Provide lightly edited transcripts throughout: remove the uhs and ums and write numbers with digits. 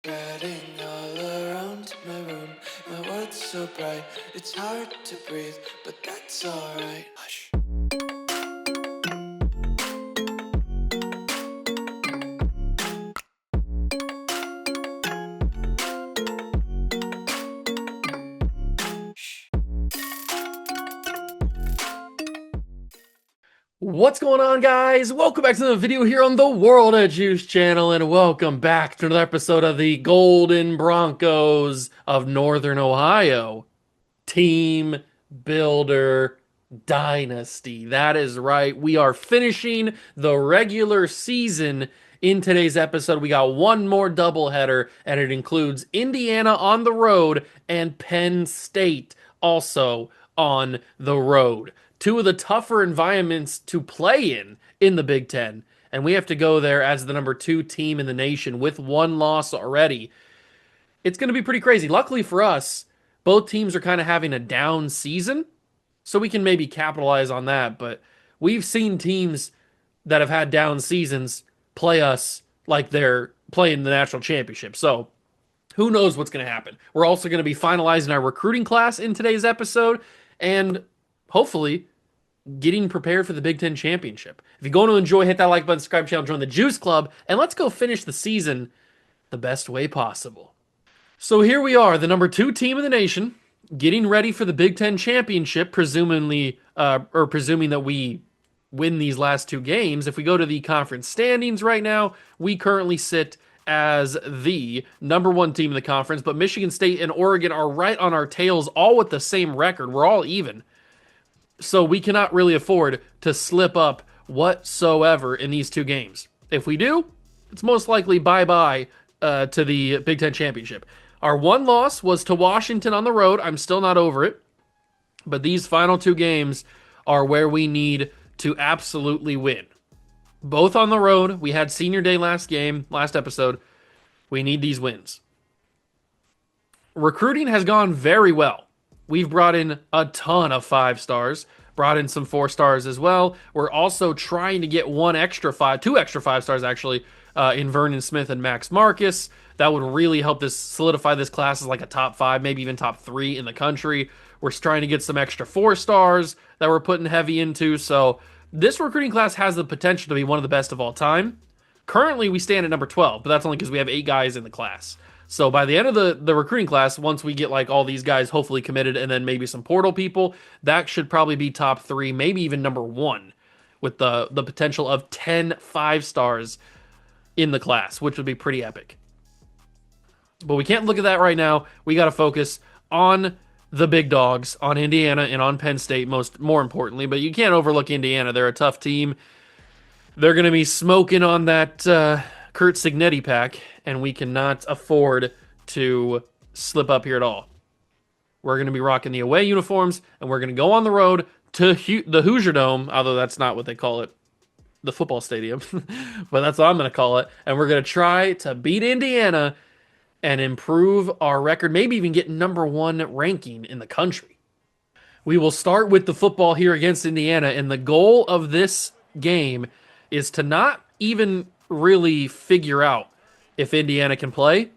Spreading all around my room, my world's so bright, it's hard to breathe, but that's alright. Hush. What's going on, guys? Welcome back to the video here on the World of Juice channel, and welcome back to another episode of the Golden Broncos of Northern Ohio Team Builder Dynasty. That is right. We are finishing the regular season in today's episode. We got one more doubleheader, and it includes Indiana on the road and Penn State also on the road. Two of the tougher environments to play in the Big Ten. And we have to go there as the number 2 team in the nation with one loss already. It's going to be pretty crazy. Luckily for us, both teams are kind of having a down season, so we can maybe capitalize on that. But we've seen teams that have had down seasons play us like they're playing the national championship. So who knows what's going to happen. We're also going to be finalizing our recruiting class in today's episode, and hopefully getting prepared for the Big Ten Championship. If you're going to enjoy, hit that like button, subscribe channel, join the Juice Club, and let's go finish the season the best way possible. So here we are, the number 2 team in the nation, getting ready for the Big Ten Championship, presuming that we win these last 2 games. If we go to the conference standings right now, we currently sit as the number 1 team in the conference, but Michigan State and Oregon are right on our tails, all with the same record. We're all even. So we cannot really afford to slip up whatsoever in these 2 games. If we do, it's most likely bye-bye to the Big Ten Championship. Our one loss was to Washington on the road. I'm still not over it. But these final 2 games are where we need to absolutely win. Both on the road. We had senior day last episode. We need these wins. Recruiting has gone very well. We've brought in a ton of 5 stars, brought in some 4 stars as well. We're also trying to get 2 extra 5 stars actually, in Vernon Smith and Max Marcus. That would really help this solidify this class as like a top 5, maybe even top 3 in the country. We're trying to get some extra 4 stars that we're putting heavy into. So this recruiting class has the potential to be one of the best of all time. Currently, we stand at number 12, but that's only because we have 8 guys in the class. So by the end of the recruiting class, once we get like all these guys hopefully committed and then maybe some portal people, that should probably be top 3, maybe even number 1, with the potential of 10 5-stars in the class, which would be pretty epic. But we can't look at that right now. We got to focus on the big dogs, on Indiana and on Penn State more importantly. But you can't overlook Indiana. They're a tough team. They're going to be smoking on that Kurt Signetti pack, and we cannot afford to slip up here at all. We're going to be rocking the away uniforms, and we're going to go on the road to the Hoosier Dome, although that's not what they call it, the football stadium, but that's what I'm going to call it. And we're going to try to beat Indiana and improve our record, maybe even get number 1 ranking in the country. We will start with the football here against Indiana, and the goal of this game is to not even really figure out if Indiana can play.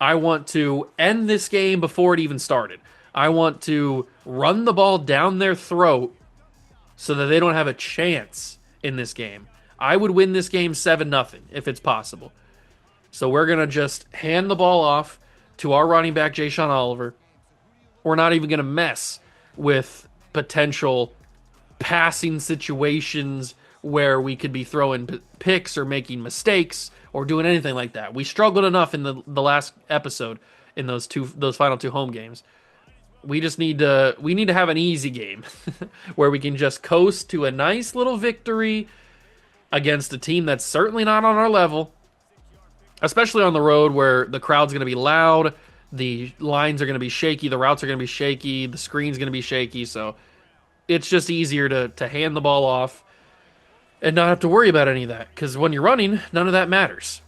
I want to end this game before it even started. I want to run the ball down their throat so that they don't have a chance in this game. I would win this game 7-0 if it's possible. So we're going to just hand the ball off to our running back, Jayshon Oliver. We're not even going to mess with potential passing situations where we could be throwing picks or making mistakes or doing anything like that. We struggled enough in the last episode in those final 2 home games. We need to have an easy game where we can just coast to a nice little victory against a team that's certainly not on our level, especially on the road where the crowd's going to be loud, the lines are going to be shaky, the routes are going to be shaky, the screen's going to be shaky. So it's just easier to hand the ball off and not have to worry about any of that, because when you're running, none of that matters.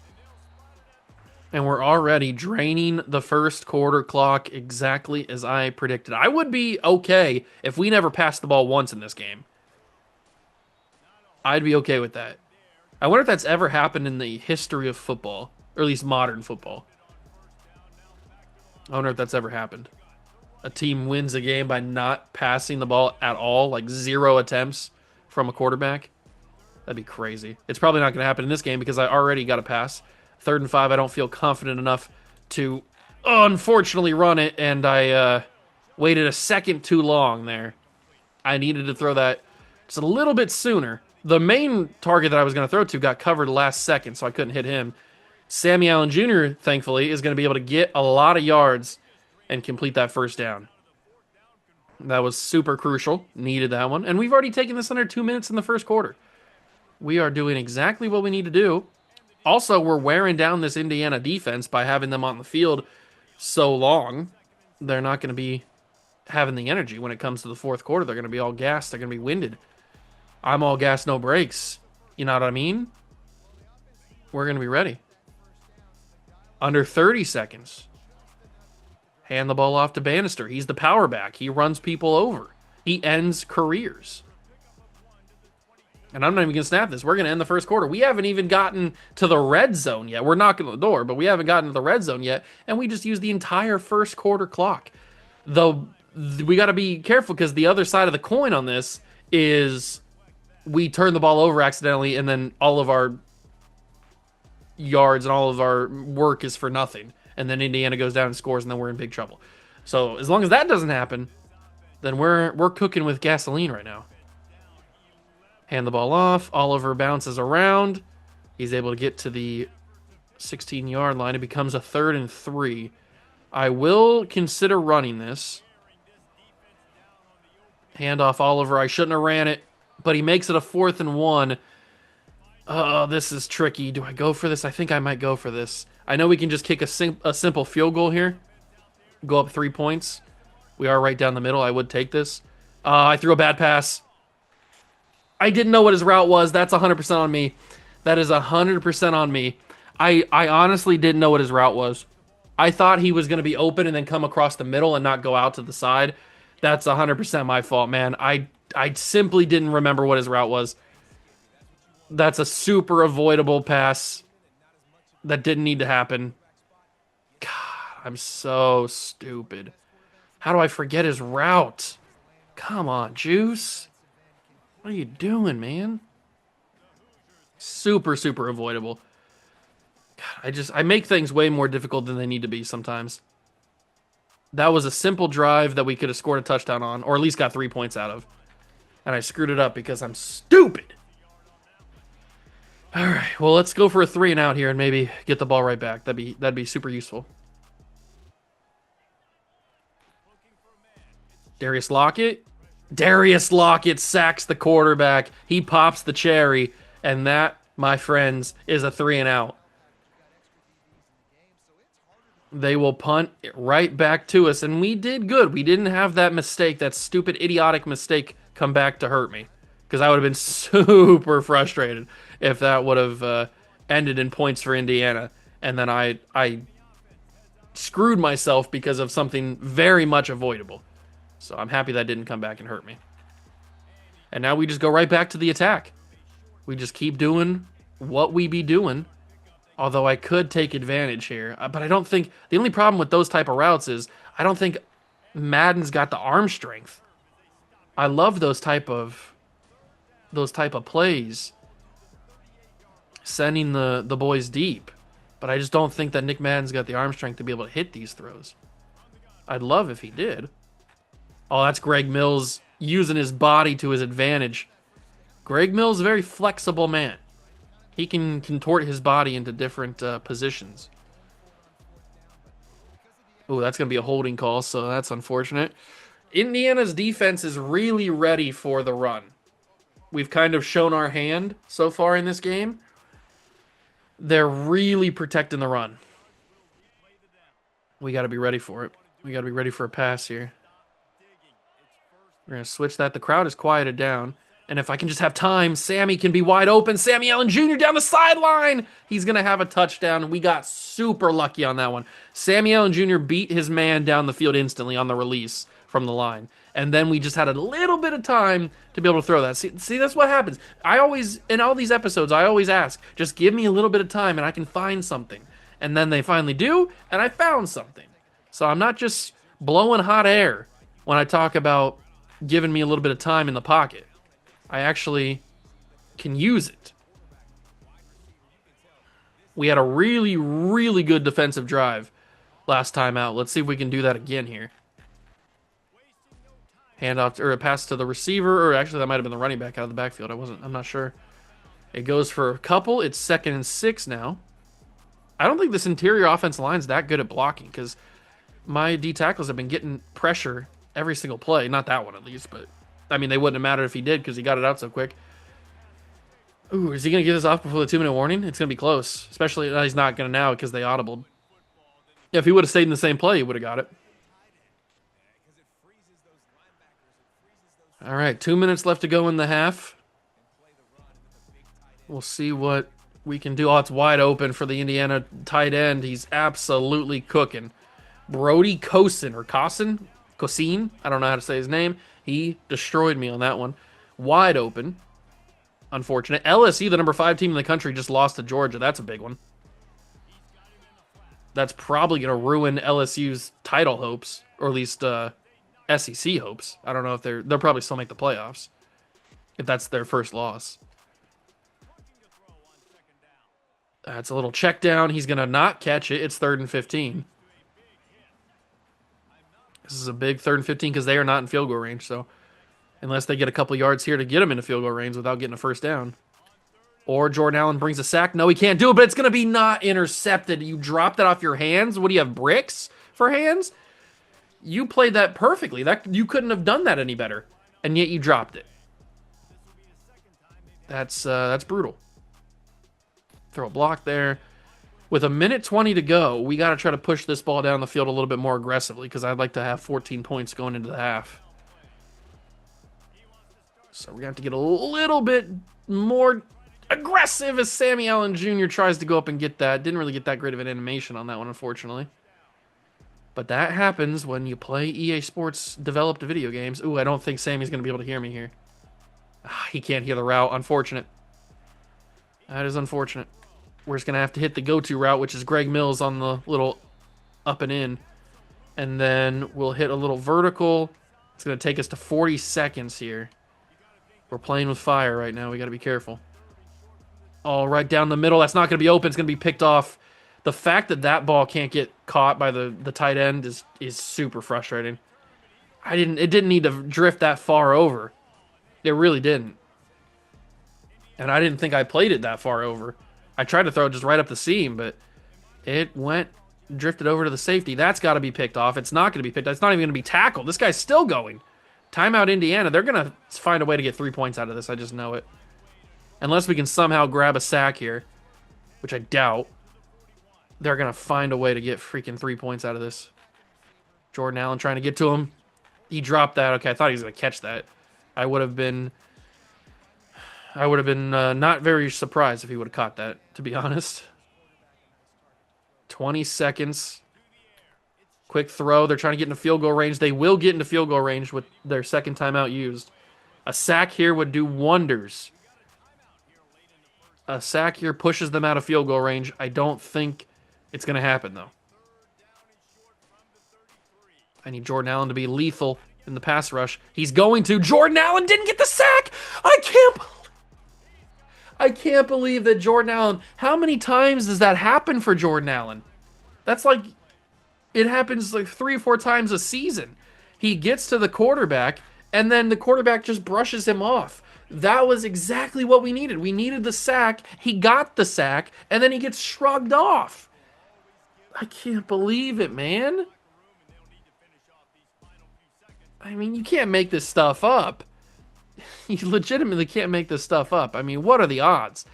And we're already draining the first quarter clock exactly as I predicted. I would be okay if we never passed the ball once in this game. I'd be okay with that. I wonder if that's ever happened in the history of football, or at least modern football. I wonder if that's ever happened. A team wins a game by not passing the ball at all, like 0 attempts from a quarterback. That'd be crazy. It's probably not going to happen in this game because I already got a pass. 3rd and 5, I don't feel confident enough to unfortunately run it, and I waited a second too long there. I needed to throw that just a little bit sooner. The main target that I was going to throw to got covered last second, so I couldn't hit him. Sammy Allen Jr., thankfully, is going to be able to get a lot of yards and complete that first down. That was super crucial. Needed that one. And we've already taken this under 2 minutes in the first quarter. We are doing exactly what we need to do. Also, we're wearing down this Indiana defense by having them on the field so long. They're not going to be having the energy when it comes to the fourth quarter. They're going to be all gassed. They're going to be winded. I'm all gas, no brakes. You know what I mean? We're going to be ready. Under 30 seconds. Hand the ball off to Bannister. He's the power back. He runs people over. He ends careers. And I'm not even going to snap this. We're going to end the first quarter. We haven't even gotten to the red zone yet. We're knocking on the door, but we haven't gotten to the red zone yet. And we just used the entire first quarter clock. Though we got to be careful because the other side of the coin on this is we turn the ball over accidentally and then all of our yards and all of our work is for nothing. And then Indiana goes down and scores, and then we're in big trouble. So as long as that doesn't happen, then we're cooking with gasoline right now. Hand the ball off. Oliver bounces around. He's able to get to the 16-yard line. It becomes a 3rd and 3. I will consider running this. Hand off Oliver. I shouldn't have ran it, but he makes it a 4th and 1. Oh, this is tricky. Do I go for this? I think I might go for this. I know we can just kick a simple field goal here. Go up 3 points. We are right down the middle. I would take this. I threw a bad pass. I didn't know what his route was. That's 100% on me. That is 100% on me. I honestly didn't know what his route was. I thought he was going to be open and then come across the middle and not go out to the side. That's 100% my fault, man. I simply didn't remember what his route was. That's a super avoidable pass. That didn't need to happen. God, I'm so stupid. How do I forget his route? Come on, Juice. What are you doing, man? Super, super avoidable. God, I make things way more difficult than they need to be sometimes. That was a simple drive that we could have scored a touchdown on, or at least got 3 points out of. And I screwed it up because I'm stupid. All right, well, let's go for a 3 and out here and maybe get the ball right back. That'd be super useful. Darius Lockett sacks the quarterback. He pops the cherry, and that, my friends, is a 3 and out. They will punt it right back to us, and we did good. We didn't have that mistake, that stupid, idiotic mistake, come back to hurt me, because I would have been super frustrated if that would have ended in points for Indiana, and then I screwed myself because of something very much avoidable. So I'm happy that didn't come back and hurt me. And now we just go right back to the attack. We just keep doing what we be doing. Although I could take advantage here. But I don't think... The only problem with those type of routes is I don't think Madden's got the arm strength. I love those type of plays. Sending the boys deep. But I just don't think that Nick Madden's got the arm strength to be able to hit these throws. I'd love if he did. Oh, that's Greg Mills using his body to his advantage. Greg Mills is a very flexible man. He can contort his body into different positions. Oh, that's going to be a holding call, so that's unfortunate. Indiana's defense is really ready for the run. We've kind of shown our hand so far in this game. They're really protecting the run. We got to be ready for it. We got to be ready for a pass here. We're going to switch that. The crowd is quieted down. And if I can just have time, Sammy can be wide open. Sammy Allen Jr. down the sideline. He's going to have a touchdown. We got super lucky on that one. Sammy Allen Jr. beat his man down the field instantly on the release from the line. And then we just had a little bit of time to be able to throw that. See, that's what happens. In all these episodes, I always ask, just give me a little bit of time and I can find something. And then they finally do, and I found something. So I'm not just blowing hot air when I talk about giving me a little bit of time in the pocket. I actually can use it. We had a really, really good defensive drive last time out. Let's see if we can do that again here. Handoff or a pass to the receiver, or actually that might have been the running back out of the backfield. I'm not sure. It goes for a couple. It's 2nd and 6 now. I don't think this interior offense line's that good at blocking because my D tackles have been getting pressure every single play. Not that one at least, but I mean they wouldn't have mattered if he did because he got it out so quick. Ooh, is he gonna get this off before the 2-minute warning? It's gonna be close, especially he's not gonna now because they audibled. Yeah, if he would have stayed in the same play, he would have got it. All right, 2 minutes left to go in the half. We'll see what we can do. Oh, it's wide open for the Indiana tight end. He's absolutely cooking. Brody Cosin, or Cosin, I don't know how to say his name. He destroyed me on that one. Wide open. Unfortunate. LSU, the number 5 team in the country, just lost to Georgia. That's a big one. That's probably going to ruin LSU's title hopes, or at least SEC hopes. I don't know if they'll probably still make the playoffs if that's their first loss. That's a little check down. He's going to not catch it. It's 3rd and 15. This is a big 3rd and 15 because they are not in field goal range. So unless they get a couple yards here to get them into field goal range without getting a first down. Or Jordan Allen brings a sack. No, he can't do it, but it's going to be not intercepted. You dropped that off your hands. What do you have, bricks for hands? You played that perfectly. You couldn't have done that any better, and yet you dropped it. That's brutal. Throw a block there. With 1:20 to go, we got to try to push this ball down the field a little bit more aggressively because I'd like to have 14 points going into the half. So we're going to have to get a little bit more aggressive as Sammy Allen Jr. tries to go up and get that. Didn't really get that great of an animation on that one, unfortunately. But that happens when you play EA Sports developed video games. Ooh, I don't think Sammy's going to be able to hear me here. He can't hear the route. Unfortunate. That is unfortunate. We're just going to have to hit the go-to route, which is Greg Mills on the little up and in. And then we'll hit a little vertical. It's going to take us to 40 seconds here. We're playing with fire right now. We got to be careful. Oh, right down the middle. That's not going to be open. It's going to be picked off. The fact that that ball can't get caught by the tight end is super frustrating. It didn't need to drift that far over. It really didn't. And I didn't think I played it that far over. I tried to throw it just right up the seam, but it drifted over to the safety. That's got to be picked off. It's not going to be picked off. It's not even going to be tackled. This guy's still going. Timeout Indiana. They're going to find a way to get 3 points out of this. I just know it. Unless we can somehow grab a sack here, which I doubt. They're going to find a way to get freaking 3 points out of this. Jordan Allen trying to get to him. He dropped that. Okay, I thought he was going to catch that. I would have been not very surprised if he would have caught that, to be honest. 20 seconds. Quick throw. They're trying to get into field goal range. They will get into field goal range with their second timeout used. A sack here would do wonders. A sack here pushes them out of field goal range. I don't think it's going to happen, though. I need Jordan Allen to be lethal in the pass rush. He's going to. Jordan Allen didn't get the sack. I can't believe that Jordan Allen. How many times does that happen for Jordan Allen? That's like, it happens like 3 or 4 times a season. He gets to the quarterback, and then the quarterback just brushes him off. That was exactly what we needed. We needed the sack. He got the sack, and then he gets shrugged off. I can't believe it, man. I mean, you can't make this stuff up. You legitimately can't make this stuff up. I mean, what are the odds?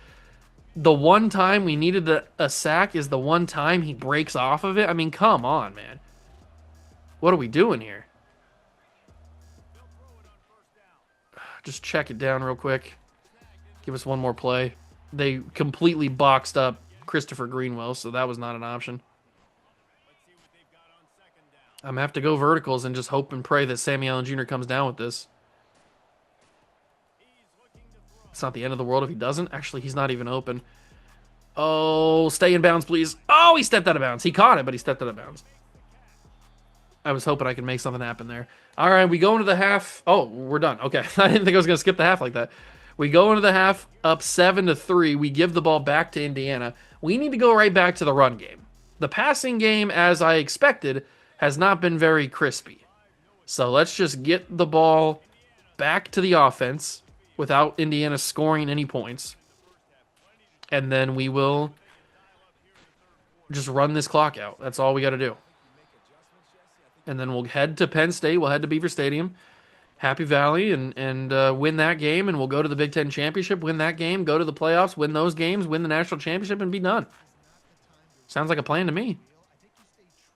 The one time we needed a sack is the one time he breaks off of it? I mean, come on, man. What are we doing here? Just check it down real quick. Give us one more play. They completely boxed up Christopher Greenwell, so that was not an option. I'm going to have to go verticals and just hope and pray that Sammy Allen Jr. comes down with this. It's not the end of the world if he doesn't. Actually, he's not even open. Oh, stay in bounds, please. Oh, he stepped out of bounds. He caught it, but he stepped out of bounds. I was hoping I could make something happen there. All right, we go into the half. Oh, we're done. Okay, I didn't think I was gonna skip the half like that. We go into the half up 7-3. We give the ball back to Indiana. We need to go right back to the run game. The passing game, as I expected, has not been very crispy. So let's just get the ball back to the offense without Indiana scoring any points. And then we will just run this clock out. That's all we got to do. And then we'll head to Penn State. We'll head to Beaver Stadium, Happy Valley, and win that game. And we'll go to the Big Ten Championship, win that game, go to the playoffs, win those games, win the national championship, and be done. Sounds like a plan to me.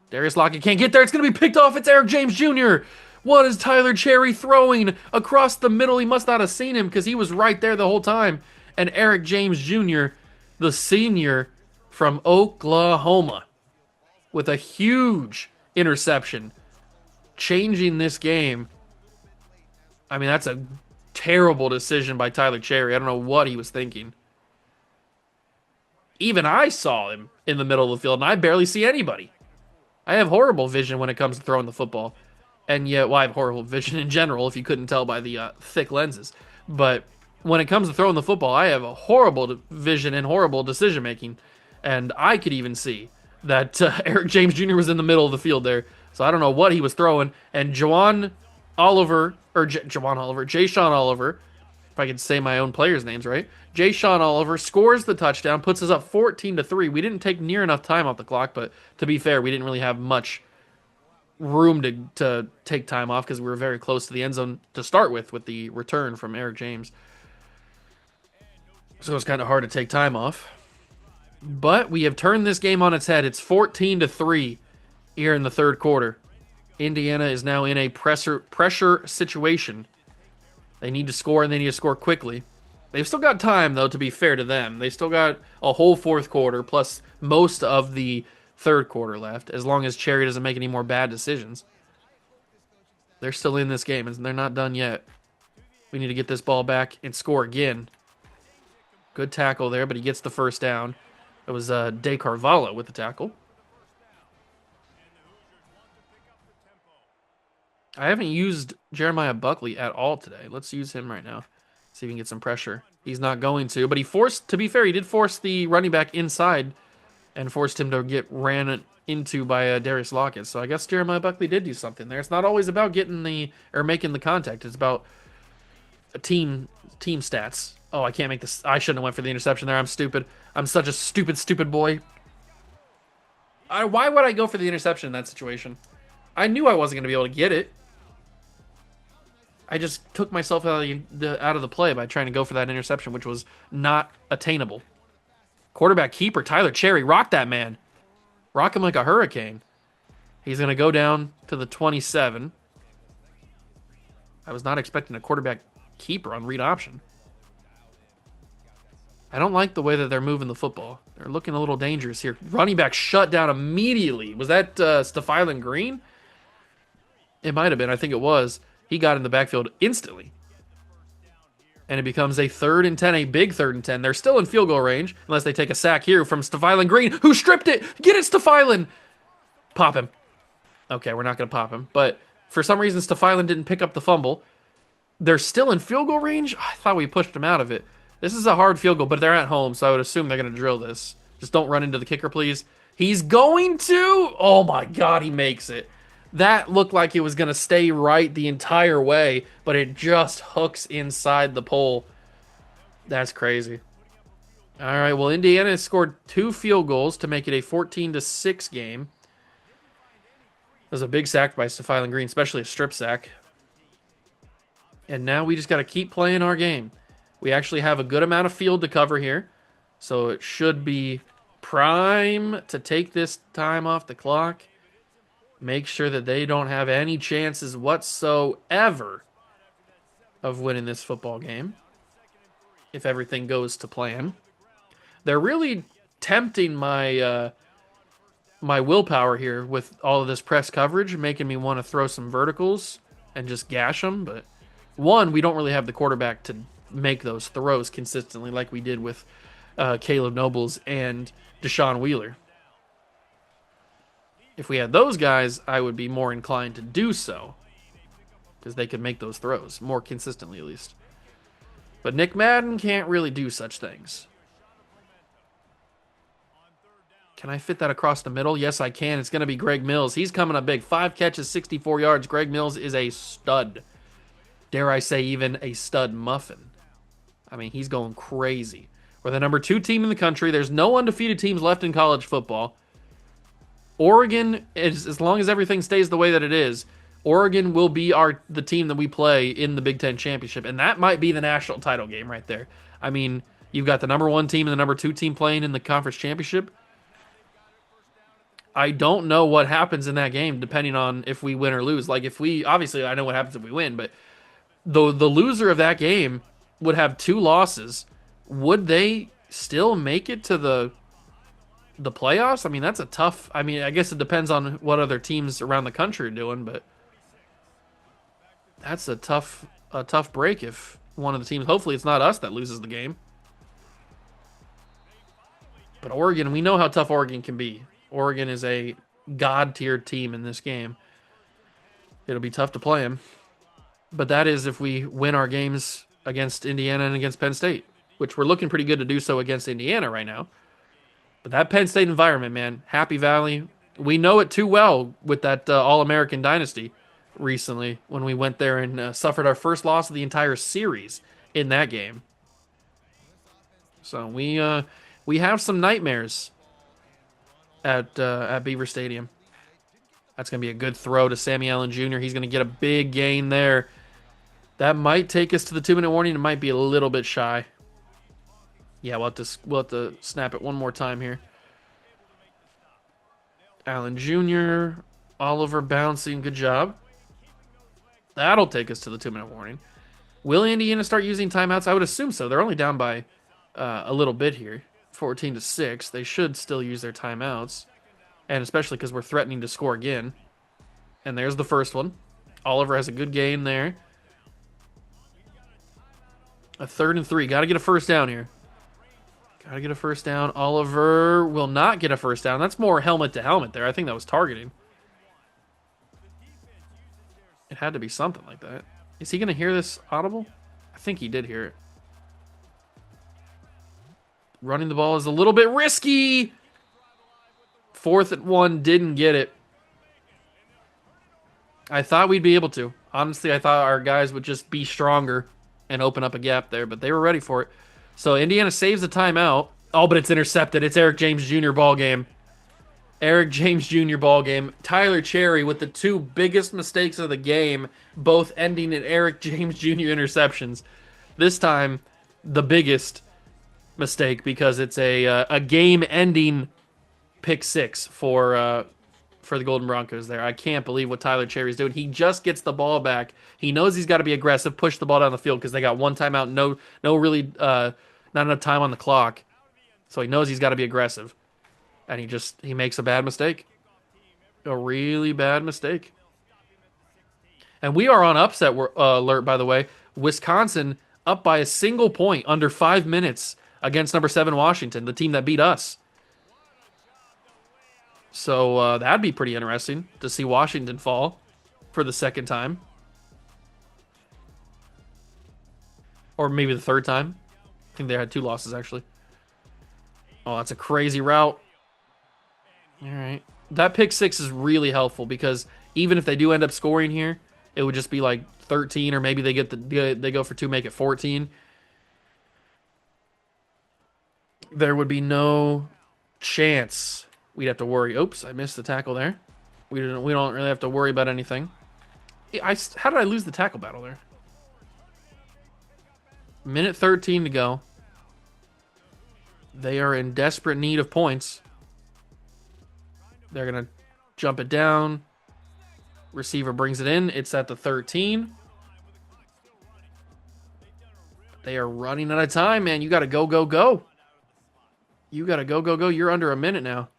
Darius Lockett can't get there. It's going to be picked off. It's Eric James Jr. What is Tyler Cherry throwing across the middle? He must not have seen him because he was right there the whole time. And Eric James Jr., the senior from Oklahoma, with a huge interception, changing this game. I mean, that's a terrible decision by Tyler Cherry. I don't know what he was thinking. Even I saw him in the middle of the field, and I barely see anybody. I have horrible vision when it comes to throwing the football. And yet, well, I have horrible vision in general, if you couldn't tell by the thick lenses. But when it comes to throwing the football, I have a horrible vision and horrible decision-making. And I could even see that Eric James Jr. was in the middle of the field there. So I don't know what he was throwing. And Jashawn Oliver, if I could say my own players' names right, Jashawn Oliver scores the touchdown, puts us up 14-3. We didn't take near enough time off the clock, but to be fair, we didn't really have much room to take time off because we were very close to the end zone to start with the return from Eric James. So it was kind of hard to take time off. But we have turned this game on its head. It's 14-3 here in the third quarter. Indiana is now in a pressure situation. They need to score, and they need to score quickly. They've still got time, though, to be fair to them. They still got a whole fourth quarter, plus most of the third quarter left, as long as Cherry doesn't make any more bad decisions. They're still in this game, and they're not done yet. We need to get this ball back and score again. Good tackle there, but he gets the first down. It was De Carvalho with the tackle. I haven't used Jeremiah Buckley at all today. Let's use him right now. See if we can get some pressure. He's not going to, but to be fair, he did force the running back inside and forced him to get ran into by Darius Lockett. So I guess Jeremiah Buckley did do something there. It's not always about getting making the contact. It's about team stats. Oh, I can't make this. I shouldn't have went for the interception there. I'm stupid. I'm such a stupid boy. Why would I go for the interception in that situation? I knew I wasn't going to be able to get it. I just took myself out of the play by trying to go for that interception, which was not attainable. Quarterback keeper, Tyler Cherry. Rock that man. Rock him like a hurricane. He's going to go down to the 27. I was not expecting a quarterback keeper on read option. I don't like the way that they're moving the football. They're looking a little dangerous here. Running back shut down immediately. Was that Stephylan Green? It might have been. I think it was. He got in the backfield instantly. And it becomes a 3rd and 10, a big 3rd and 10. They're still in field goal range, unless they take a sack here from Stephylan Green, who stripped it. Get it, Stephylan. Pop him. Okay, we're not going to pop him. But for some reason, Stephylan didn't pick up the fumble. They're still in field goal range? I thought we pushed them out of it. This is a hard field goal, but they're at home, so I would assume they're going to drill this. Just don't run into the kicker, please. He's going to. Oh, my God, he makes it. That looked like it was going to stay right the entire way, but it just hooks inside the pole. That's crazy. All right, well, Indiana has scored 2 field goals to make it a 14-6 game. That was a big sack by Stephylan Green, especially a strip sack. And now we just got to keep playing our game. We actually have a good amount of field to cover here, so it should be prime to take this time off the clock. Make sure that they don't have any chances whatsoever of winning this football game if everything goes to plan. They're really tempting my my willpower here with all of this press coverage, making me want to throw some verticals and just gash them. But one, we don't really have the quarterback to make those throws consistently like we did with Caleb Nobles and Deshaun Wheeler. If we had those guys, I would be more inclined to do so because they could make those throws more consistently, at least. But Nick Madden can't really do such things. Can I fit that across the middle? Yes, I can. It's going to be Greg Mills. He's coming up big. 5 catches, 64 yards. Greg Mills is a stud. Dare I say even a stud muffin. I mean, he's going crazy. We're the number 2 team in the country. There's no undefeated teams left in college football. Oregon, as long as everything stays the way that it is, Oregon will be the team that we play in the Big Ten Championship. And that might be the national title game right there. I mean, you've got the number 1 team and the number 2 team playing in the conference championship. I don't know what happens in that game depending on if we win or lose. Like if we, obviously I know what happens if we win, but the loser of that game would have 2 losses. Would they still make it to the playoffs? I mean, that's a tough, I mean, I guess it depends on what other teams around the country are doing, but that's a tough break if one of the teams, hopefully it's not us that loses the game. But Oregon, we know how tough Oregon can be. Oregon is a god-tier team in this game. It'll be tough to play them. But that is if we win our games against Indiana and against Penn State, which we're looking pretty good to do so against Indiana right now. But that Penn State environment, man, Happy Valley, we know it too well with that All-American Dynasty recently when we went there and suffered our first loss of the entire series in that game. So we have some nightmares at Beaver Stadium. That's going to be a good throw to Sammy Allen Jr. He's going to get a big gain there. That might take us to the 2-minute warning. It might be a little bit shy. Yeah, we'll have to snap it one more time here. Allen Jr., Oliver bouncing. Good job. That'll take us to the 2-minute warning. Will Indiana start using timeouts? I would assume so. They're only down by a little bit here. 14-6. They should still use their timeouts. And especially because we're threatening to score again. And there's the first one. Oliver has a good gain there. A 3rd and 3. Got to get a first down here. Got to get a first down. Oliver will not get a first down. That's more helmet to helmet there. I think that was targeting. It had to be something like that. Is he going to hear this audible? I think he did hear it. Running the ball is a little bit risky. 4th and 1, didn't get it. I thought we'd be able to. Honestly, I thought our guys would just be stronger and open up a gap there, but they were ready for it. So Indiana saves the timeout. Oh, but it's intercepted. It's Eric James Jr. ball game. Eric James Jr. ball game. Tyler Cherry with the 2 biggest mistakes of the game, both ending in Eric James Jr. interceptions. This time, the biggest mistake because it's a game-ending pick 6 for the Golden Broncos there. I can't believe what Tyler Cherry's doing. He just gets the ball back. He knows he's got to be aggressive, push the ball down the field because they got 1 timeout, no really not enough time on the clock. So he knows he's got to be aggressive. And he makes a bad mistake. A really bad mistake. And we are on upset alert, by the way. Wisconsin up by a single point under 5 minutes against number 7 Washington, the team that beat us. So that'd be pretty interesting to see Washington fall for the 2nd time. Or maybe the 3rd time. I think they had 2 losses, actually. Oh, that's a crazy route. All right. That pick 6 is really helpful because even if they do end up scoring here, it would just be like 13, or maybe they go for 2, make it 14. There would be no chance we'd have to worry. Oops, I missed the tackle there. We don't really have to worry about anything. How did I lose the tackle battle there? Minute 13 to go. They are in desperate need of points. They're going to jump it down. Receiver brings it in. It's at the 13. They are running out of time, man. You got to go, go, go. You got to go, go, go. You're under a minute now.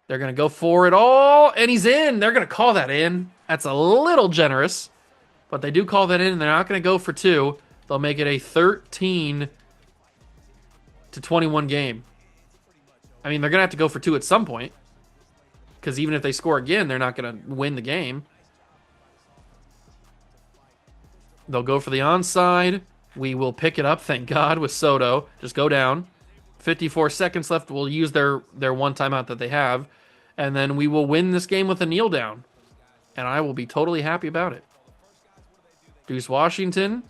They're going to go for it all, and he's in. They're going to call that in. That's a little generous, but they do call that in, and they're not going to go for 2. They'll make it a 13-21 game. I mean, they're going to have to go for 2 at some point, because even if they score again, they're not going to win the game. They'll go for the onside. We will pick it up, thank God, with Soto. Just go down. 54 seconds left. We'll use their one timeout that they have. And then we will win this game with a kneel down. And I will be totally happy about it. Deuce Washington,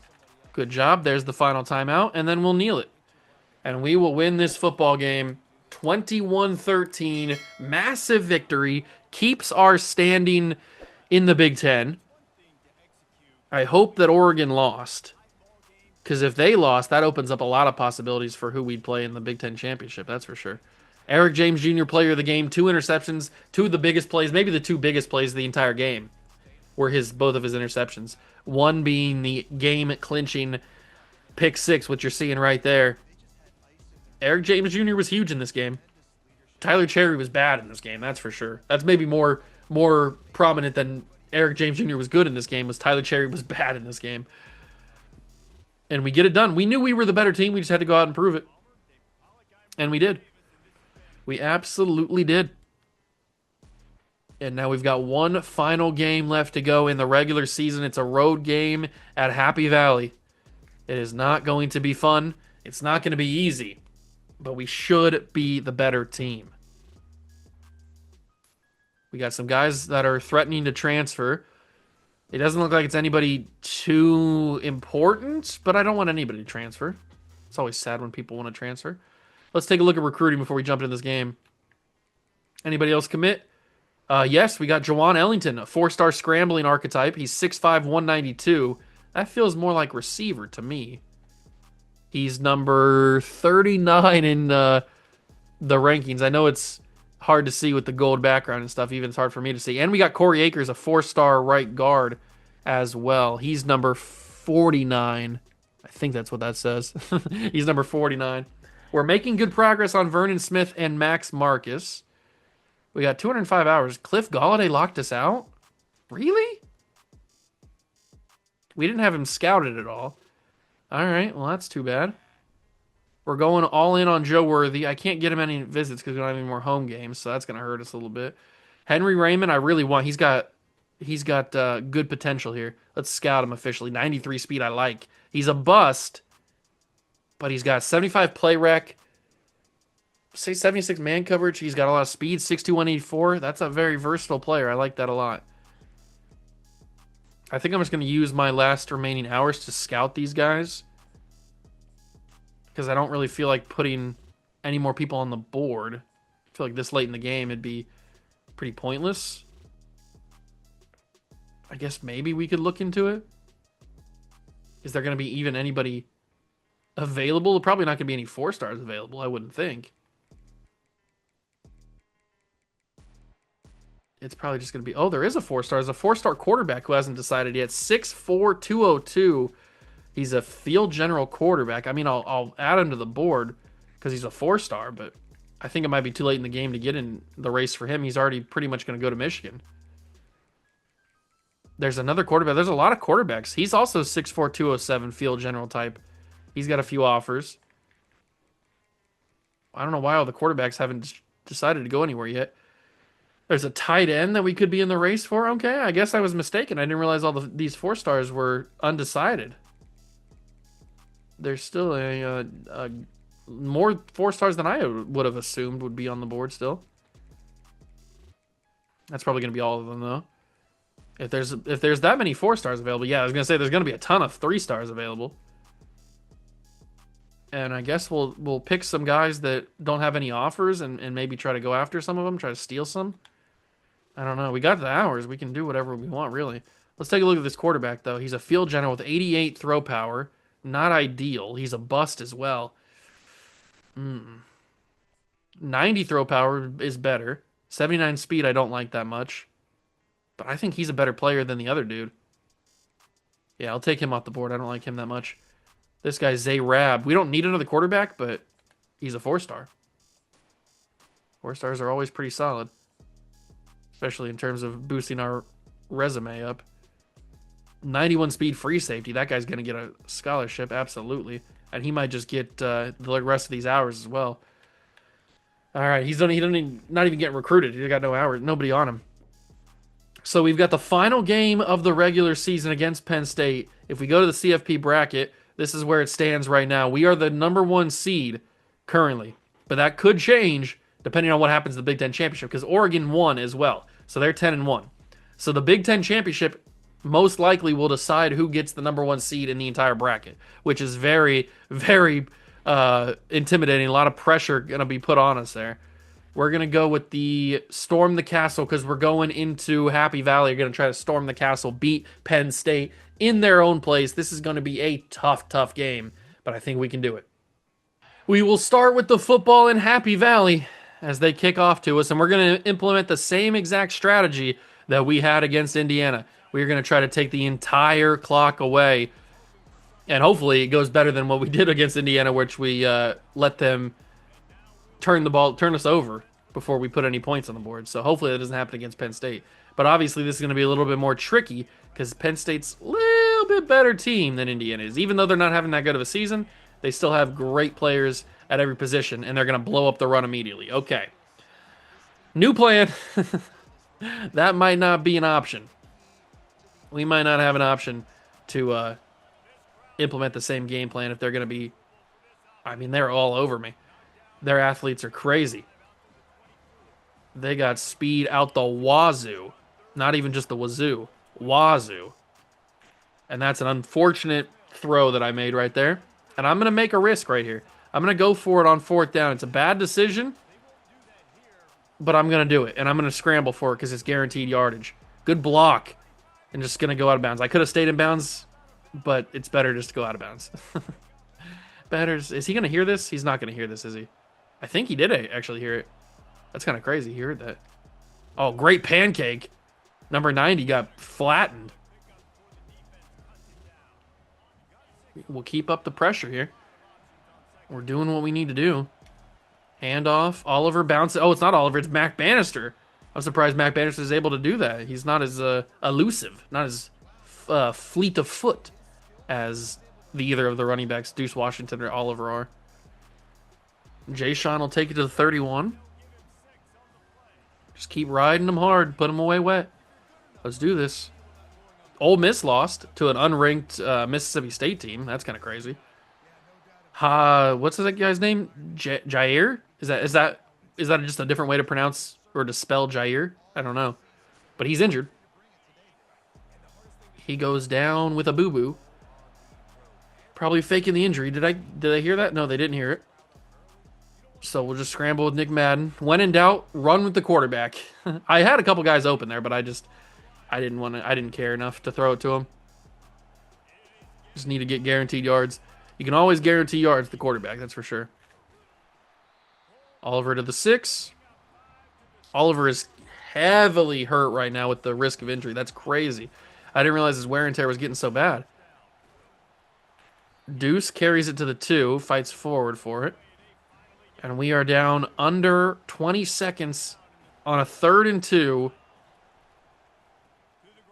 good job. There's the final timeout. And then we'll kneel it. And we will win this football game 21-13. Massive victory. Keeps our standing in the Big Ten. I hope that Oregon lost. Because if they lost, that opens up a lot of possibilities for who we'd play in the Big Ten Championship, that's for sure. Eric James Jr., player of the game, 2 interceptions, 2 of the biggest plays, maybe the 2 biggest plays of the entire game were both of his interceptions. One being the game-clinching pick 6, which you're seeing right there. Eric James Jr. was huge in this game. Tyler Cherry was bad in this game, that's for sure. That's maybe more prominent than Eric James Jr. was good in this game, was Tyler Cherry was bad in this game. And we get it done. We knew we were the better team. We just had to go out and prove it. And we did. We absolutely did. And now we've got one final game left to go in the regular season. It's a road game at Happy Valley. It is not going to be fun. It's not going to be easy. But we should be the better team. We got some guys that are threatening to transfer. It doesn't look like it's anybody too important, but I don't want anybody to transfer. It's always sad when people want to transfer. Let's take a look at recruiting before we jump into this game. Anybody else commit? Yes, we got Jawan Ellington, a 4-star scrambling archetype. He's 6'5", 192. That feels more like receiver to me. He's number 39 in the rankings. I know it's hard to see with the gold background and stuff. Even it's hard for me to see. And we got Corey Akers, a 4-star right guard as well. He's number 49. I think that's what that says. He's number 49. We're making good progress on Vernon Smith and Max Marcus. We got 205 hours. Cliff Galladay locked us out? Really? We didn't have him scouted at all. All right, well, that's too bad. We're going all in on Joe Worthy. I can't get him any visits because we don't have any more home games, so that's going to hurt us a little bit. Henry Raymond, I really want. He's got good potential here. Let's scout him officially. 93 speed, I like. He's a bust, but he's got 75 play rec. Say 76 man coverage. He's got a lot of speed. 6'2", 184. That's a very versatile player. I like that a lot. I think I'm just going to use my last remaining hours to scout these guys, because I don't really feel like putting any more people on the board. I feel like this late in the game it'd be pretty pointless. I guess maybe we could look into it. Is there going to be even anybody available? Probably not going to be any 4-stars available, I wouldn't think. It's probably just going to be... Oh, there is a 4-star. There's a 4-star quarterback who hasn't decided yet. 6'4", 202. He's a field general quarterback. I mean, I'll add him to the board because he's a 4-star, but I think it might be too late in the game to get in the race for him. He's already pretty much going to go to Michigan. There's another quarterback. There's a lot of quarterbacks. He's also 6'4", 207 field general type. He's got a few offers. I don't know why all the quarterbacks haven't decided to go anywhere yet. There's a tight end that we could be in the race for. Okay, I guess I was mistaken. I didn't realize all these 4-stars were undecided. There's still a more 4-stars than I would have assumed would be on the board still. That's probably going to be all of them, though. If there's that many 4-stars available, yeah, I was going to say there's going to be a ton of 3-stars available. And I guess we'll pick some guys that don't have any offers and maybe try to go after some of them, try to steal some. I don't know. We got the hours. We can do whatever we want, really. Let's take a look at this quarterback, though. He's a field general with 88 throw power. Not ideal. He's a bust as well. 90 throw power is better. 79 speed I don't like that much. But I think he's a better player than the other dude. Yeah, I'll take him off the board. I don't like him that much. This guy's Zay Rab. We don't need another quarterback, but he's a 4-star. 4-stars are always pretty solid. Especially in terms of boosting our resume up. 91 speed free safety. That guy's going to get a scholarship, absolutely. And he might just get the rest of these hours as well. All right, not even getting recruited. He got no hours, nobody on him. So we've got the final game of the regular season against Penn State. If we go to the CFP bracket, this is where it stands right now. We are the number 1 seed currently, but that could change depending on what happens in the Big Ten championship because Oregon won as well, so they're 10-1. So the Big Ten championship most likely will decide who gets the number 1 seed in the entire bracket, which is very, very intimidating. A lot of pressure going to be put on us there. We're going to go with the storm the castle because we're going into Happy Valley. We're going to try to storm the castle, beat Penn State in their own place. This is going to be a tough, tough game, but I think we can do it. We will start with the football in Happy Valley as they kick off to us, and we're going to implement the same exact strategy that we had against Indiana. We're going to try to take the entire clock away, and hopefully it goes better than what we did against Indiana, which we let them turn us over before we put any points on the board. So hopefully that doesn't happen against Penn State. But obviously this is going to be a little bit more tricky because Penn State's a little bit better team than Indiana is. Even though they're not having that good of a season, they still have great players at every position, and they're going to blow up the run immediately. Okay. New plan. That might not be an option. We might not have an option to implement the same game plan if they're going to be... I mean, they're all over me. Their athletes are crazy. They got speed out the wazoo. Not even just the wazoo. Wazoo. And that's an unfortunate throw that I made right there. And I'm going to make a risk right here. I'm going to go for it on 4th down. It's a bad decision, but I'm going to do it. And I'm going to scramble for it because it's guaranteed yardage. Good block. And just going to go out of bounds. I could have stayed in bounds, but it's better just to go out of bounds. Better. Is he going to hear this? He's not going to hear this, is he? I think he did actually hear it. That's kind of crazy. He heard that. Oh, great pancake. Number 90 got flattened. We'll keep up the pressure here. We're doing what we need to do. Handoff. Oliver bounces. Oh, it's not Oliver. It's Mac Bannister. I'm surprised Mac Bannister is able to do that. He's not as elusive, not as fleet of foot as either of the running backs, Deuce Washington or Oliver are. Jay Sean will take it to the 31. Just keep riding them hard. Put them away wet. Let's do this. Ole Miss lost to an unranked Mississippi State team. That's kind of crazy. What's that guy's name? Jair? Is that just a different way to pronounce or to spell Jair? I don't know. But he's injured. He goes down with a boo-boo. Probably faking the injury. Did I hear that? No, they didn't hear it. So we'll just scramble with Nick Madden. When in doubt, run with the quarterback. I had a couple guys open there, but I didn't care enough to throw it to him. Just need to get guaranteed yards. You can always guarantee yards the quarterback, that's for sure. Oliver to the 6. Oliver is heavily hurt right now with the risk of injury. That's crazy. I didn't realize his wear and tear was getting so bad. Deuce carries it to the 2, fights forward for it. And we are down under 20 seconds on a 3rd and 2.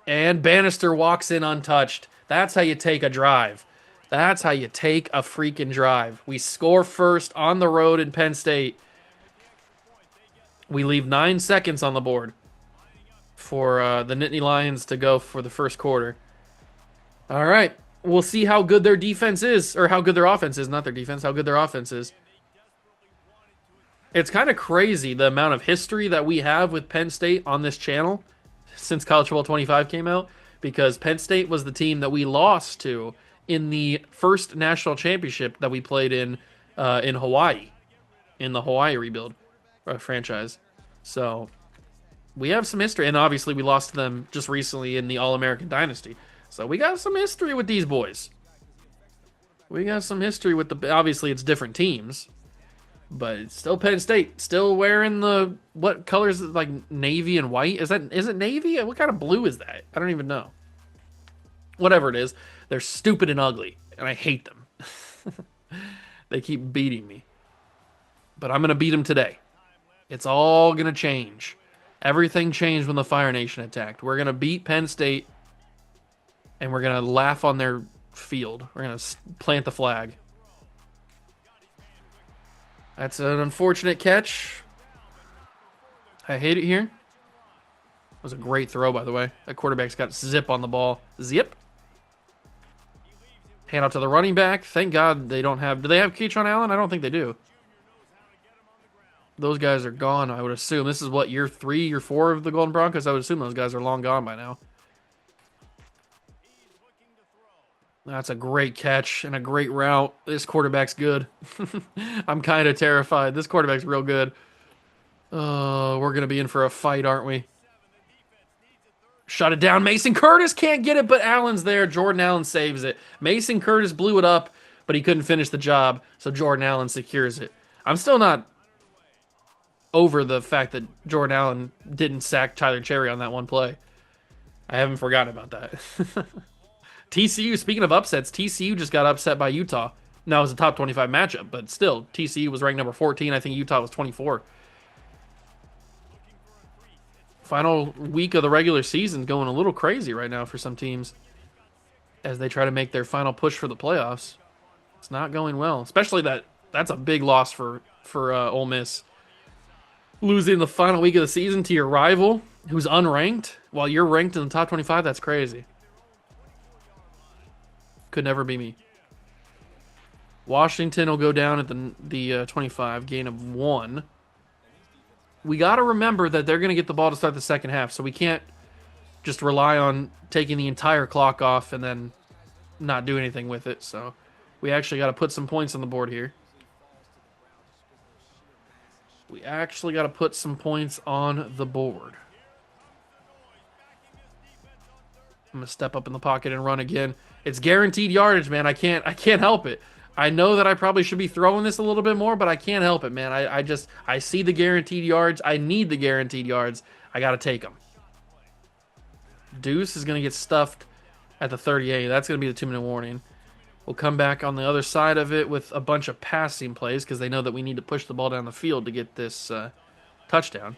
And Bannister walks in untouched. That's how you take a drive. That's how you take a freaking drive. We score first on the road in Penn State. We leave 9 seconds on the board for the Nittany Lions to go for the first quarter. All right. We'll see how good their defense is, or how good their offense is. Not their defense, how good their offense is. It's kind of crazy the amount of history that we have with Penn State on this channel since College Football 25 came out, because Penn State was the team that we lost to in the first national championship that we played in Hawaii, in the Hawaii rebuild franchise. So we have some history, and obviously we lost to them just recently in the All-American Dynasty. So we got some history with these boys. We got some history with obviously it's different teams, but it's still Penn State, still wearing the, what colors, like navy and white? Is it navy? What kind of blue is that? I don't even know. Whatever it is, they're stupid and ugly, and I hate them. They keep beating me. But I'm going to beat them today. It's all going to change. Everything changed when the Fire Nation attacked. We're going to beat Penn State, and we're going to laugh on their field. We're going to plant the flag. That's an unfortunate catch. I hate it here. That was a great throw, by the way. That quarterback's got zip on the ball. Zip. Hand out to the running back. Thank God they don't have... Do they have Keyshawn Allen? I don't think they do. Those guys are gone, I would assume. This is what, year 3, year 4 of the Golden Broncos? I would assume those guys are long gone by now. That's a great catch and a great route. This quarterback's good. I'm kind of terrified. This quarterback's real good. We're going to be in for a fight, aren't we? Shut it down. Mason Curtis can't get it, but Allen's there. Jordan Allen saves it. Mason Curtis blew it up, but he couldn't finish the job, so Jordan Allen secures it. I'm still not over the fact that Jordan Allen didn't sack Tyler Cherry on that one play. I haven't forgotten about that. TCU, speaking of upsets, TCU just got upset by Utah. Now it was a top 25 matchup, but still, TCU was ranked number 14. I think Utah was 24. Final week of the regular season going a little crazy right now for some teams as they try to make their final push for the playoffs. It's not going well, especially that's a big loss for Ole Miss. Losing the final week of the season to your rival who's unranked while you're ranked in the top 25, that's crazy. Could never be me. Washington will go down at the 25, gain of 1. We got to remember that they're going to get the ball to start the second half, so we can't just rely on taking the entire clock off and then not do anything with it. So we actually got to put some points on the board here. We actually got to put some points on the board. I'm going to step up in the pocket and run again. It's guaranteed yardage, man. I can't help it. I know that I probably should be throwing this a little bit more, but I can't help it, man. I see the guaranteed yards. I need the guaranteed yards. I got to take them. Deuce is going to get stuffed at the 38. That's going to be the 2-minute warning. We'll come back on the other side of it with a bunch of passing plays because they know that we need to push the ball down the field to get this touchdown.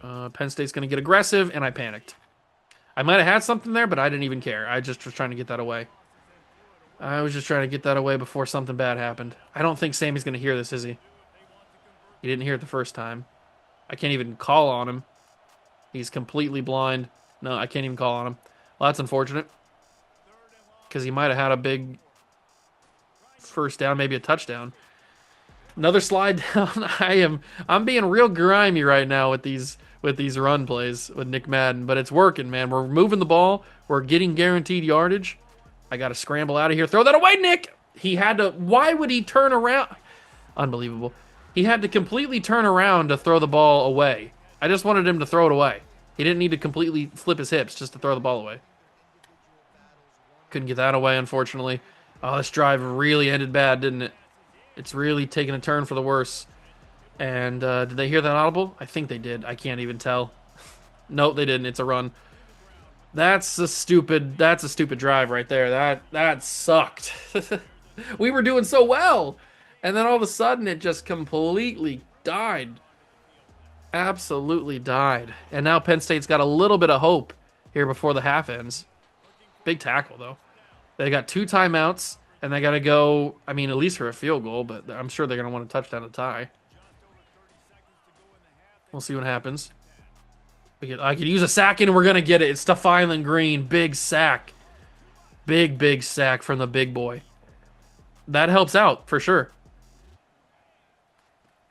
Penn State's going to get aggressive, and I panicked. I might have had something there, but I didn't even care. I just was trying to get that away. I was just trying to get that away before something bad happened. I don't think Sammy's going to hear this, is he? He didn't hear it the first time. I can't even call on him. He's completely blind. No, I can't even call on him. Well, that's unfortunate. Because he might have had a big first down, maybe a touchdown. Another slide down. I'm being real grimy right now with these run plays with Nick Madden, but it's working, man. We're moving the ball. We're getting guaranteed yardage. I got to scramble out of here. Throw that away, Nick. He had to. Why would he turn around? Unbelievable. He had to completely turn around to throw the ball away. I just wanted him to throw it away. He didn't need to completely flip his hips just to throw the ball away. Couldn't get that away, unfortunately. Oh, this drive really ended bad, didn't it? It's really taken a turn for the worse. And did they hear that audible? I think they did. I can't even tell. Nope, they didn't. It's a run. That's a stupid drive right there. That sucked. We were doing so well. And then all of a sudden it just completely died. Absolutely died. And now Penn State's got a little bit of hope here before the half ends. Big tackle, though. They got 2 timeouts, and they got to go, I mean, at least for a field goal, but I'm sure they're going to want a touchdown to tie. We'll see what happens. I could use a sack, and we're going to get it. It's Stephylan Green. Big sack. Big sack from the big boy. That helps out, for sure.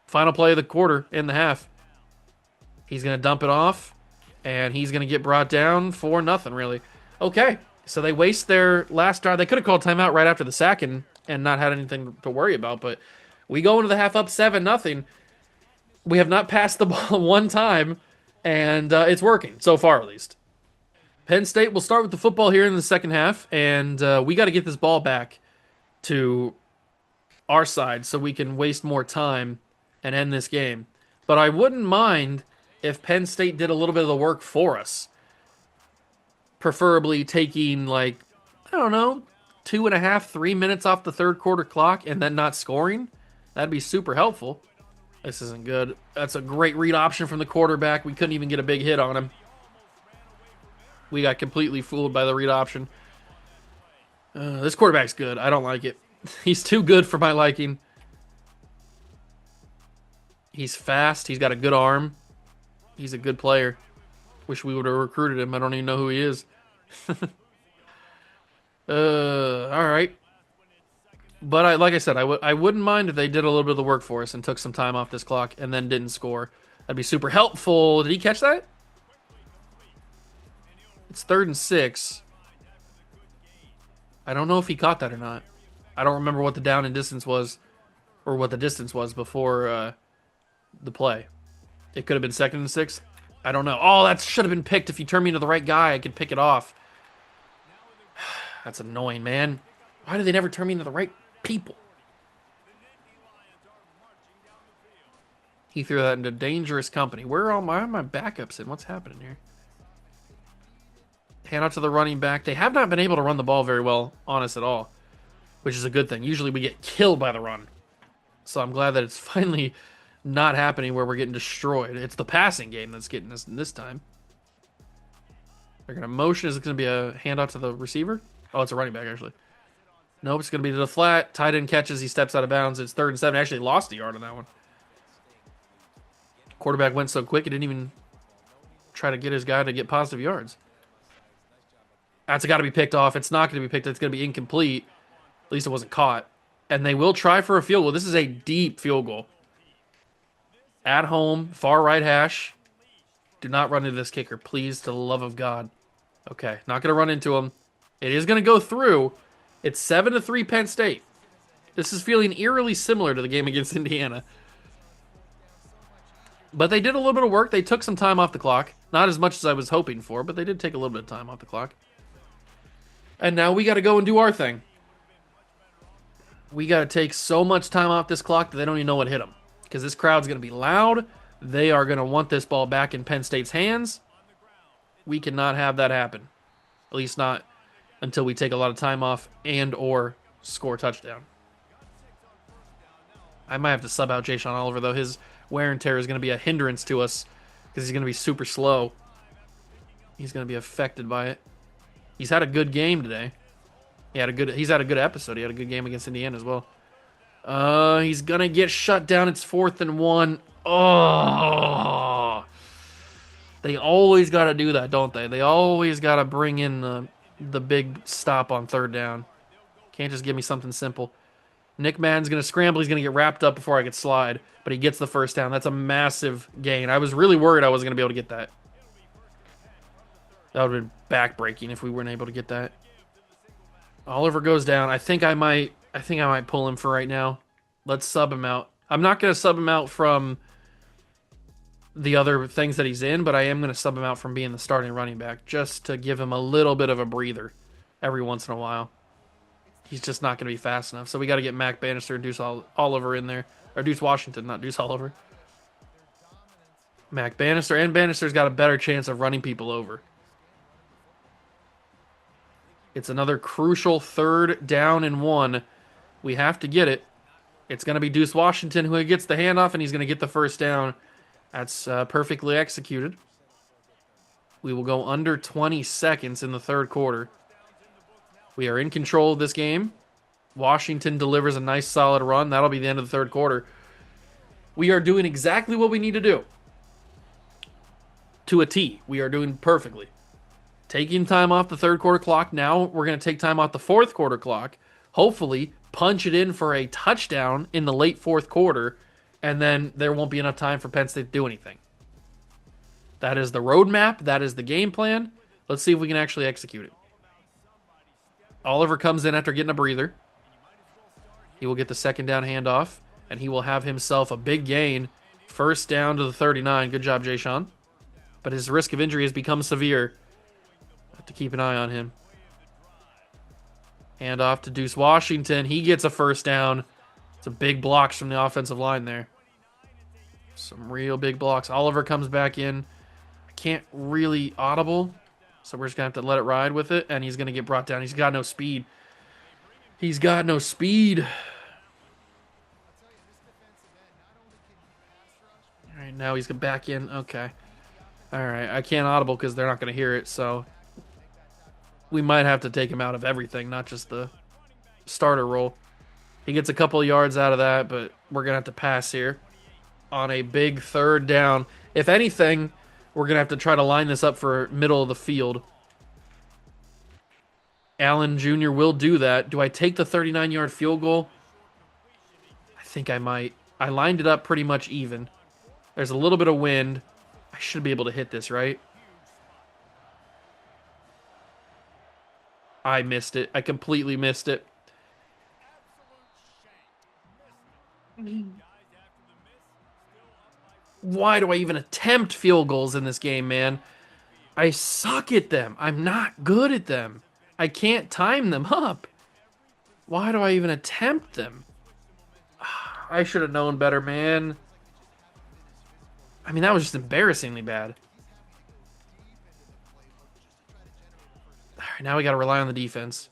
Final play of the quarter in the half. He's going to dump it off, and he's going to get brought down for nothing, really. Okay, so they waste their last drive. They could have called timeout right after the sack and not had anything to worry about, but we go into the half up 7-0. We have not passed the ball one time, and it's working, so far at least. Penn State will start with the football here in the second half, and we got to get this ball back to our side so we can waste more time and end this game. But I wouldn't mind if Penn State did a little bit of the work for us. Preferably taking, like, I don't know, 2.5, 3 minutes off the third quarter clock and then not scoring. That'd be super helpful. This isn't good. That's a great read option from the quarterback. We couldn't even get a big hit on him. We got completely fooled by the read option. This quarterback's good. I don't like it. He's too good for my liking. He's fast. He's got a good arm. He's a good player. Wish we would have recruited him. I don't even know who he is. All right. But like I said, I wouldn't mind if they did a little bit of the work for us and took some time off this clock and then didn't score. That'd be super helpful. Did he catch that? It's 3rd and 6. I don't know if he caught that or not. I don't remember what the down and distance was, or what the distance was before the play. It could have been 2nd and 6. I don't know. Oh, that should have been picked. If you turn me into the right guy, I could pick it off. That's annoying, man. Why do they never turn me into the right people? He threw that into dangerous company. Where are my backups in? What's happening here? Hand out to the running back. They have not been able to run the ball very well on us at all, which is a good thing. Usually we get killed by the run. So I'm glad that it's finally not happening where we're getting destroyed. It's the passing game that's getting us this time. They're going to motion. Is it going to be a handout to the receiver? Oh, it's a running back, actually. Nope, it's going to be to the flat. Tight end catches. He steps out of bounds. It's 3rd and 7. Actually lost a yard on that one. Quarterback went so quick, he didn't even try to get his guy to get positive yards. That's got to be picked off. It's not going to be picked. It's going to be incomplete. At least it wasn't caught. And they will try for a field goal. This is a deep field goal. At home, far right hash. Do not run into this kicker, please, to the love of God. Okay, not going to run into him. It is going to go through. It's 7-3 Penn State. This is feeling eerily similar to the game against Indiana. But they did a little bit of work. They took some time off the clock. Not as much as I was hoping for, but they did take a little bit of time off the clock. And now we got to go and do our thing. We got to take so much time off this clock that they don't even know what hit them. Because this crowd's going to be loud. They are going to want this ball back in Penn State's hands. We cannot have that happen. At least not until we take a lot of time off and or score a touchdown. I might have to sub out Jay-Sean Oliver, though. His wear and tear is going to be a hindrance to us because he's going to be super slow. He's going to be affected by it. He's had a good game today. He's had a good episode. He had a good game against Indiana as well. He's going to get shut down. It's 4th and 1. Oh. They always got to do that, don't they? They always got to bring in the big stop on 3rd down. Can't just give me something simple. Nick Madden's going to scramble. He's going to get wrapped up before I could slide, but he gets the 1st down. That's a massive gain. I was really worried I wasn't going to be able to get that. That would have been back-breaking if we weren't able to get that. Oliver goes down. I think I might pull him for right now. Let's sub him out. I'm not going to sub him out from the other things that he's in, but I am going to sub him out from being the starting running back just to give him a little bit of a breather every once in a while. He's just not going to be fast enough. So we got to get Mac Bannister and Deuce Oliver in there. Or Deuce Washington, not Deuce Oliver. Mac Bannister. And Bannister's got a better chance of running people over. It's another crucial 3rd down and 1. We have to get it. It's going to be Deuce Washington who gets the handoff, and he's going to get the 1st down. That's perfectly executed. We will go under 20 seconds in the 3rd quarter. We are in control of this game. Washington delivers a nice solid run. That'll be the end of the 3rd quarter. We are doing exactly what we need to do. To a T. We are doing perfectly. Taking time off the 3rd quarter clock. Now we're going to take time off the 4th quarter clock. Hopefully punch it in for a touchdown in the late 4th quarter. And then there won't be enough time for Penn State to do anything. That is the roadmap. That is the game plan. Let's see if we can actually execute it. Oliver comes in after getting a breather. He will get the 2nd down handoff, and he will have himself a big gain. 1st down to the 39. Good job, Jay-Sean. But his risk of injury has become severe. Have to keep an eye on him. Handoff to Deuce Washington. He gets a 1st down. Some big blocks from the offensive line there. Some real big blocks. Oliver comes back in. I can't really audible, so we're just going to have to let it ride with it, and he's going to get brought down. He's got no speed. He's got no speed. All right, now he's back in. Okay. All right, I can't audible because they're not going to hear it, so we might have to take him out of everything, not just the starter role. He gets a couple of yards out of that, but we're going to have to pass here. on a big third down. If anything, we're going to have to try to line this up for middle of the field. Allen Jr. will do that. Do I take the 39-yard field goal? I think I might. I lined it up pretty much even. There's a little bit of wind. I should be able to hit this, right? I missed it. I completely missed it. Why do I even attempt field goals in this game, man? I suck at them. I'm not good at them. I can't time them up. Why do I even attempt them? I should have known better, man. I mean, that was just embarrassingly bad. All right, now we got to rely on the defense.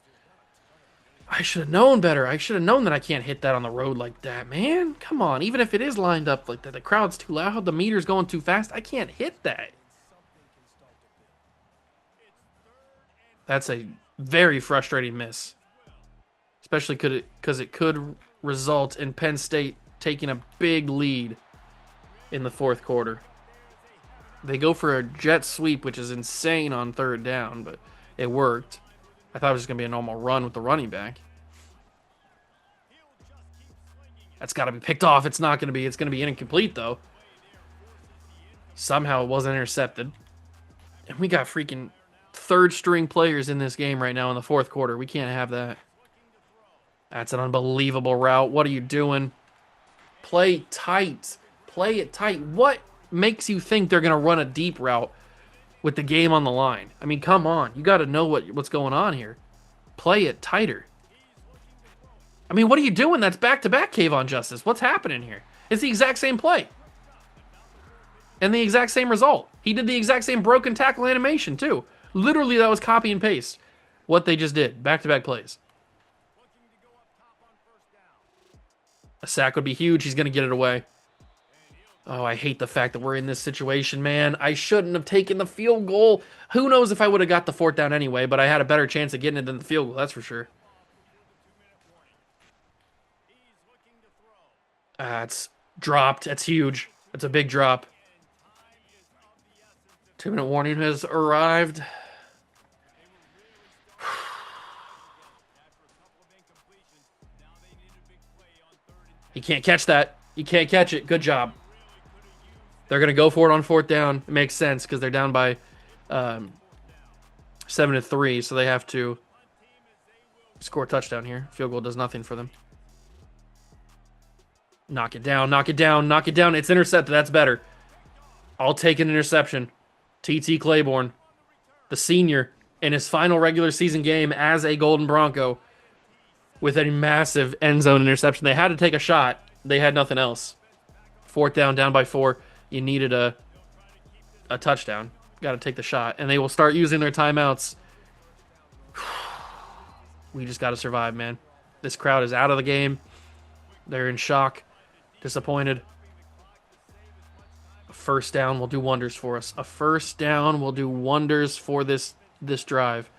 I should have known better. I should have known that I can't hit that on the road like that, man. Come on, even if it is lined up like that, the crowd's too loud, the meter's going too fast. I can't hit that. That's a very frustrating miss. Especially because it could result in Penn State taking a big lead in the fourth quarter. They go for a jet sweep, which is insane on third down, but it worked. I thought it was just going to be a normal run with the running back. That's got to be picked off. It's not going to be. It's going to be incomplete, though. Somehow it wasn't intercepted. And we got freaking third-string players in this game right now in the fourth quarter. We can't have that. That's an unbelievable route. What are you doing? Play tight. Play it tight. What makes you think they're going to run a deep route with the game on the line? I mean, come on. You got to know what's going on here. Play it tighter. I mean, what are you doing? That's back-to-back Kayvon Justice. What's happening here? It's the exact same play. And the exact same result. He did the exact same broken tackle animation, too. Literally, that was copy and paste. What they just did. Back-to-back plays. A sack would be huge. He's going to get it away. Oh, I hate the fact that we're in this situation, man. I shouldn't have taken the field goal. Who knows if I would have got the fourth down anyway, but I had a better chance of getting it than the field goal, that's for sure. It's dropped. That's huge. That's a big drop. 2-minute warning has arrived. He can't catch that. He can't catch it. Good job. They're going to go for it on fourth down. It makes sense because they're down by 7-3, so they have to score a touchdown here. Field goal does nothing for them. Knock it down, knock it down, knock it down. It's intercepted. That's better. I'll take an interception. T.T. Claiborne, the senior, in his final regular season game as a Golden Bronco with a massive end zone interception. They had to take a shot. They had nothing else. Fourth down, down by 4. You needed a touchdown. Got to take the shot. And they will start using their timeouts. We just got to survive, man. This crowd is out of the game. They're in shock. Disappointed. A first down will do wonders for us. A first down will do wonders for this drive.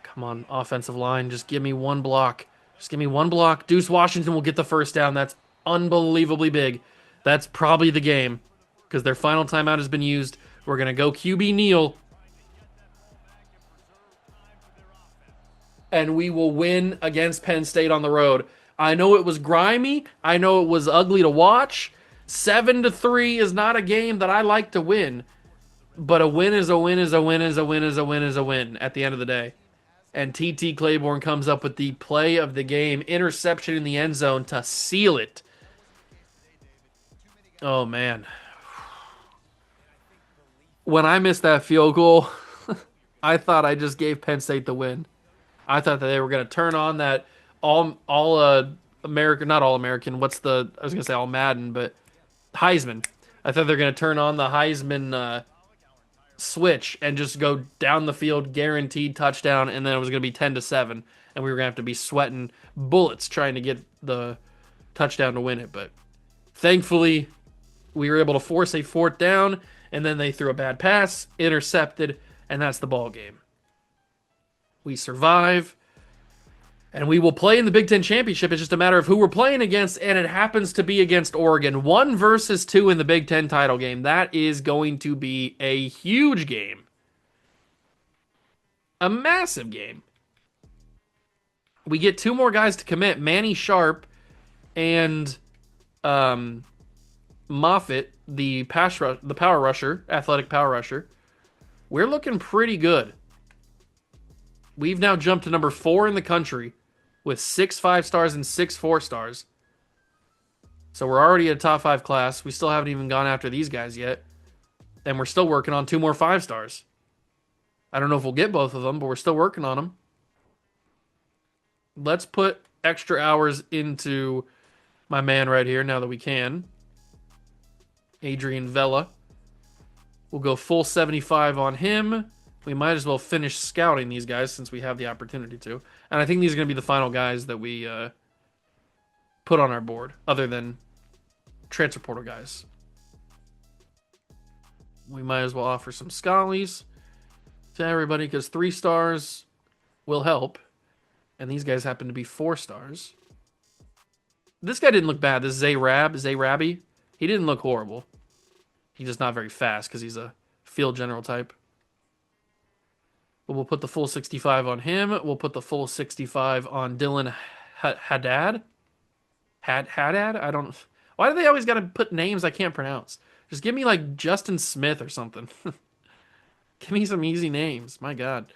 Come on, offensive line. Just give me one block. Just give me one block. Deuce Washington will get the first down. That's unbelievably big. That's probably the game because their final timeout has been used. We're going to go QB kneel. And we will win against Penn State on the road. I know it was grimy. I know it was ugly to watch. 7-3 is not a game that I like to win. But a win is a win is a win is a win is a win is a win at the end of the day. And T.T. Claiborne comes up with the play of the game. Interception in the end zone to seal it. Oh, man. When I missed that field goal, I thought I just gave Penn State the win. I thought that they were going to turn on that all American, not all American. I was going to say all Madden, but Heisman. I thought they're going to turn on the Heisman switch and just go down the field, guaranteed touchdown, and then it was going to be 10-7, and we were going to have to be sweating bullets trying to get the touchdown to win it. But thankfully, we were able to force a fourth down, and then they threw a bad pass, intercepted, and that's the ball game. We survive. And we will play in the Big Ten Championship. It's just a matter of who we're playing against, and it happens to be against Oregon. 1 versus 2 in the Big Ten title game. That is going to be a huge game. A massive game. We get 2 more guys to commit. Manny Sharp and Moffitt, the power rusher, athletic power rusher. We're looking pretty good. We've now jumped to number 4 in the country with 6 5-stars and 6 4-stars. So we're already a top 5 class. We still haven't even gone after these guys yet. And we're still working on 2 more 5-stars. I don't know if we'll get both of them, but we're still working on them. Let's put extra hours into my man right here now that we can. Adrian Vela. We'll go full 75 on him. We might as well finish scouting these guys since we have the opportunity to. And I think these are going to be the final guys that we put on our board, other than transfer portal guys. We might as well offer some Scullies to everybody because 3 stars will help. And these guys happen to be 4 stars. This guy didn't look bad. This Zayrabi. He didn't look horrible. He's just not very fast because he's a field general type. But we'll put the full 65 on him. We'll put the full 65 on Dylan Haddad. Haddad? I don't... Why do they always got to put names I can't pronounce? Just give me like Justin Smith or something. Give me some easy names. My God.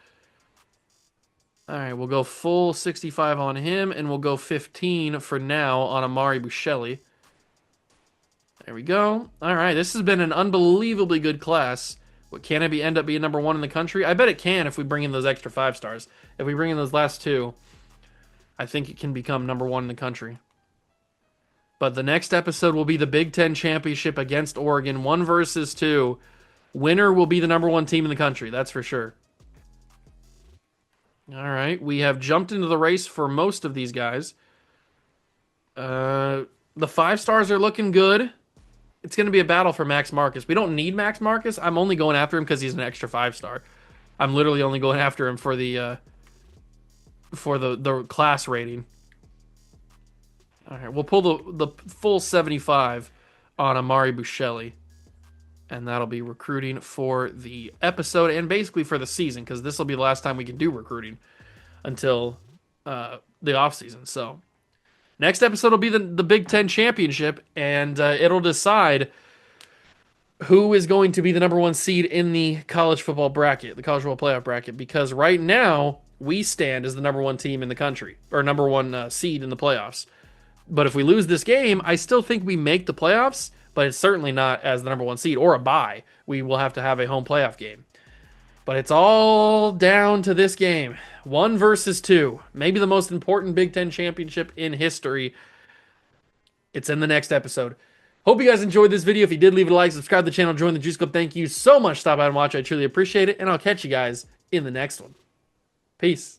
All right, we'll go full 65 on him, and we'll go 15 for now on Amari Bushelli. There we go. All right, this has been an unbelievably good class. What, can it end up being number 1 in the country? I bet it can if we bring in those extra 5-stars. If we bring in those last 2, I think it can become number 1 in the country. But the next episode will be the Big Ten Championship against Oregon, 1 versus 2. Winner will be the number 1 team in the country, that's for sure. All right, we have jumped into the race for most of these guys. The 5-stars are looking good. It's going to be a battle for Max Marcus. We don't need Max Marcus. I'm only going after him because he's an extra 5-star. I'm literally only going after him for the class rating. All right, we'll pull the full 75 on Amari Bushelli. And that'll be recruiting for the episode and basically for the season, because this will be the last time we can do recruiting until the offseason. So next episode will be the Big Ten Championship, and it'll decide who is going to be the number 1 seed in the college football bracket, the college football playoff bracket, because right now we stand as the number 1 team in the country, or number 1 seed in the playoffs. But if we lose this game, I still think we make the playoffs, but it's certainly not as the number 1 seed or a bye. We will have to have a home playoff game. But it's all down to this game. 1 versus 2. Maybe the most important Big Ten championship in history. It's in the next episode. Hope you guys enjoyed this video. If you did, leave it a like, subscribe to the channel, join the Juice Club. Thank you so much for stopping by and watching. I truly appreciate it. And I'll catch you guys in the next one. Peace.